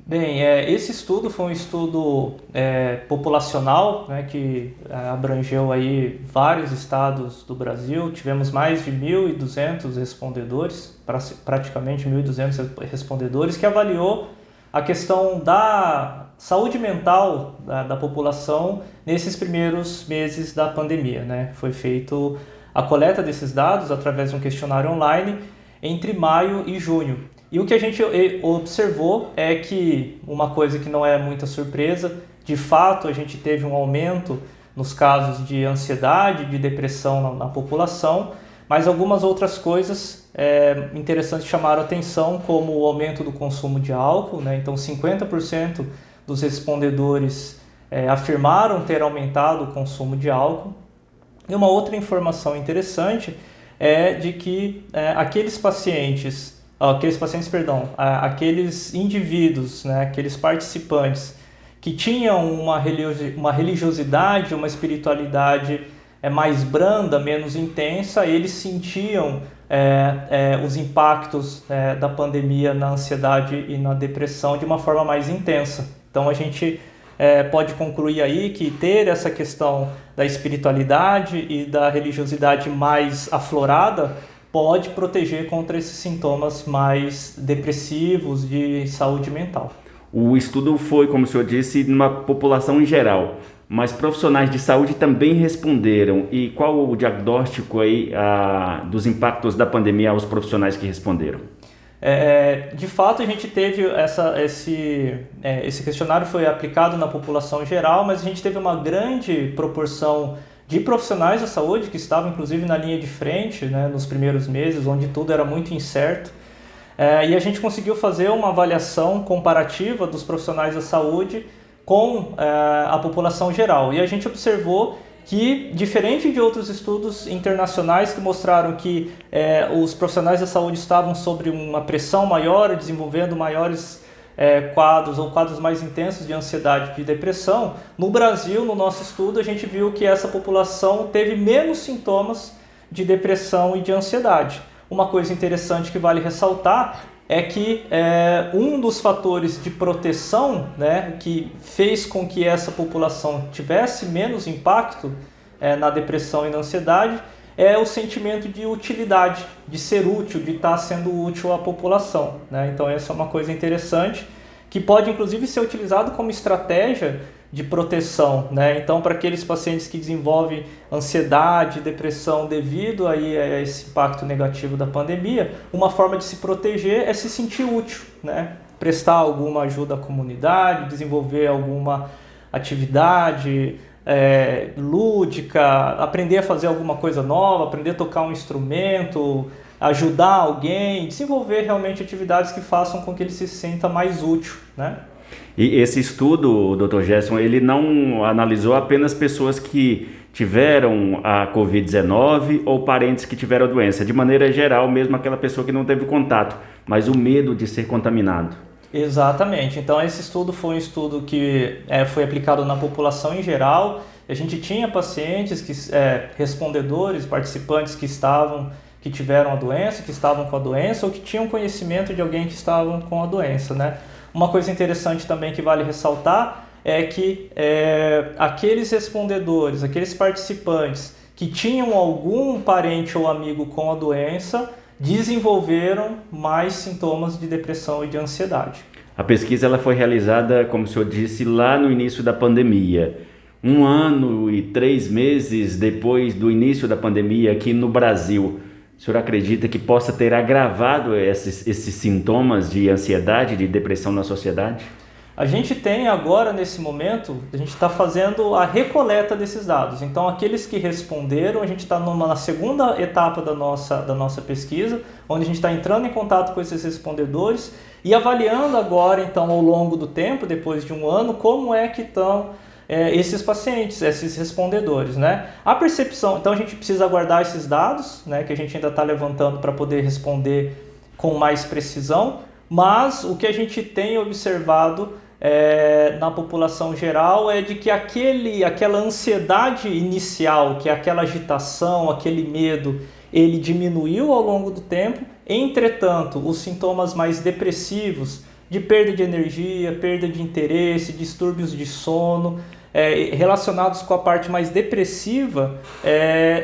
Bem, esse estudo foi um estudo populacional, né, que abrangeu aí vários estados do Brasil. Tivemos mais de 1.200 respondedores, praticamente 1.200 respondedores, que avaliou a questão da saúde mental da população nesses primeiros meses da pandemia, né? Foi feito a coleta desses dados através de um questionário online entre maio e junho. E o que a gente observou é que, uma coisa que não é muita surpresa, de fato a gente teve um aumento nos casos de ansiedade, de depressão na população, mas algumas outras coisas interessantes chamaram a atenção, como o aumento do consumo de álcool, né? Então 50% dos respondedores afirmaram ter aumentado o consumo de álcool. E uma outra informação interessante é de que aqueles indivíduos, né, aqueles participantes que tinham uma religiosidade, uma espiritualidade mais branda, menos intensa, eles sentiam os impactos da pandemia na ansiedade e na depressão de uma forma mais intensa. Então a gente pode concluir aí que ter essa questão da espiritualidade e da religiosidade mais aflorada pode proteger contra esses sintomas mais depressivos de saúde mental. O estudo foi, como o senhor disse, numa população em geral, mas profissionais de saúde também responderam. E qual o diagnóstico aí dos impactos da pandemia aos profissionais que responderam? De fato, a gente teve esse questionário foi aplicado na população geral, mas a gente teve uma grande proporção de profissionais da saúde que estavam inclusive na linha de frente, né, nos primeiros meses, onde tudo era muito incerto. E a gente conseguiu fazer uma avaliação comparativa dos profissionais da saúde com a população geral. E a gente observou que, diferente de outros estudos internacionais que mostraram que os profissionais da saúde estavam sob uma pressão maior, desenvolvendo maiores quadros ou quadros mais intensos de ansiedade e de depressão, no Brasil, no nosso estudo, a gente viu que essa população teve menos sintomas de depressão e de ansiedade. Uma coisa interessante que vale ressaltar é que um dos fatores de proteção, né, que fez com que essa população tivesse menos impacto na depressão e na ansiedade é o sentimento de utilidade, de ser útil, de estar sendo útil à população, né? Então essa é uma coisa interessante que pode inclusive ser utilizado como estratégia de proteção, né? Então, para aqueles pacientes que desenvolvem ansiedade, depressão devido aí a esse impacto negativo da pandemia, uma forma de se proteger é se sentir útil, né? Prestar alguma ajuda à comunidade, desenvolver alguma atividade lúdica, aprender a fazer alguma coisa nova, aprender a tocar um instrumento, ajudar alguém, desenvolver realmente atividades que façam com que ele se sinta mais útil, né? E esse estudo, Dr. Gerson, ele não analisou apenas pessoas que tiveram a Covid-19 ou parentes que tiveram a doença, de maneira geral, mesmo aquela pessoa que não teve contato, mas o medo de ser contaminado. Exatamente. Então esse estudo foi um estudo que foi aplicado na população em geral. A gente tinha pacientes, respondedores, participantes que tiveram a doença, que estavam com a doença ou que tinham conhecimento de alguém que estavam com a doença, né? Uma coisa interessante também que vale ressaltar é que aqueles respondedores, aqueles participantes que tinham algum parente ou amigo com a doença desenvolveram mais sintomas de depressão e de ansiedade. A pesquisa ela foi realizada, como o senhor disse, lá no início da pandemia. 1 ano e 3 meses depois do início da pandemia aqui no Brasil, o senhor acredita que possa ter agravado esses sintomas de ansiedade, de depressão na sociedade? A gente tem agora, nesse momento, a gente está fazendo a recoleta desses dados. Então, aqueles que responderam, a gente está na segunda etapa da nossa pesquisa, onde a gente está entrando em contato com esses respondedores e avaliando agora, então, ao longo do tempo, depois de 1 ano, como é que estão esses pacientes, esses respondedores, né? A percepção, então a gente precisa aguardar esses dados, né, que a gente ainda está levantando para poder responder com mais precisão, mas o que a gente tem observado na população geral é de que aquela ansiedade inicial, que é aquela agitação, aquele medo, ele diminuiu ao longo do tempo. Entretanto, os sintomas mais depressivos, de perda de energia, perda de interesse, distúrbios de sono, relacionados com a parte mais depressiva,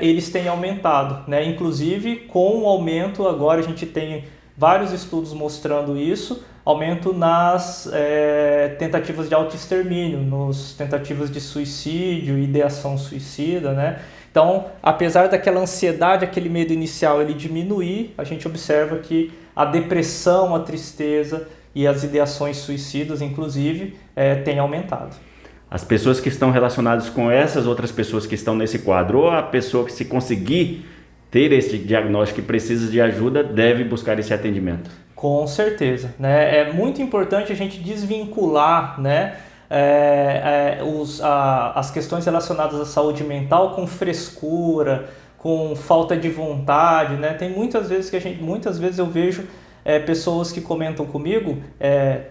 eles têm aumentado, né? Inclusive com o aumento, agora a gente tem vários estudos mostrando isso, aumento nas tentativas de autoextermínio, nas tentativas de suicídio, ideação suicida, né? Então, apesar daquela ansiedade, aquele medo inicial ele diminuir, a gente observa que a depressão, a tristeza e as ideações suicidas, inclusive, têm aumentado. As pessoas que estão relacionadas com essas outras pessoas que estão nesse quadro, ou a pessoa que, se conseguir ter esse diagnóstico e precisa de ajuda, deve buscar esse atendimento. Com certeza, né? É muito importante a gente desvincular, né, as questões relacionadas à saúde mental com frescura, com falta de vontade, né? Tem muitas vezes eu vejo pessoas que comentam comigo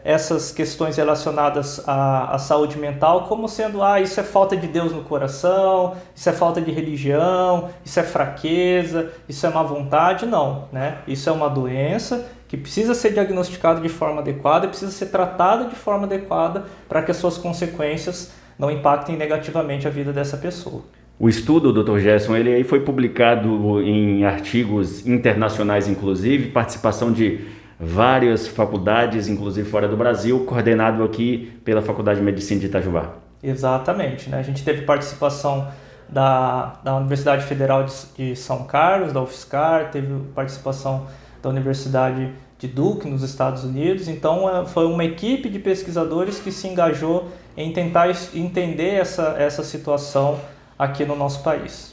essas questões relacionadas à saúde mental como sendo, isso é falta de Deus no coração, isso é falta de religião, isso é fraqueza, isso é má vontade. Não, né? Isso é uma doença que precisa ser diagnosticada de forma adequada, precisa ser tratada de forma adequada para que as suas consequências não impactem negativamente a vida dessa pessoa. O estudo, Dr. Gerson, ele aí foi publicado em artigos internacionais, inclusive, participação de várias faculdades, inclusive fora do Brasil, coordenado aqui pela Faculdade de Medicina de Itajubá. Exatamente, né? A gente teve participação da Universidade Federal de São Carlos, da UFSCar, teve participação da Universidade de Duke, nos Estados Unidos. Então, foi uma equipe de pesquisadores que se engajou em tentar entender essa situação aqui no nosso país.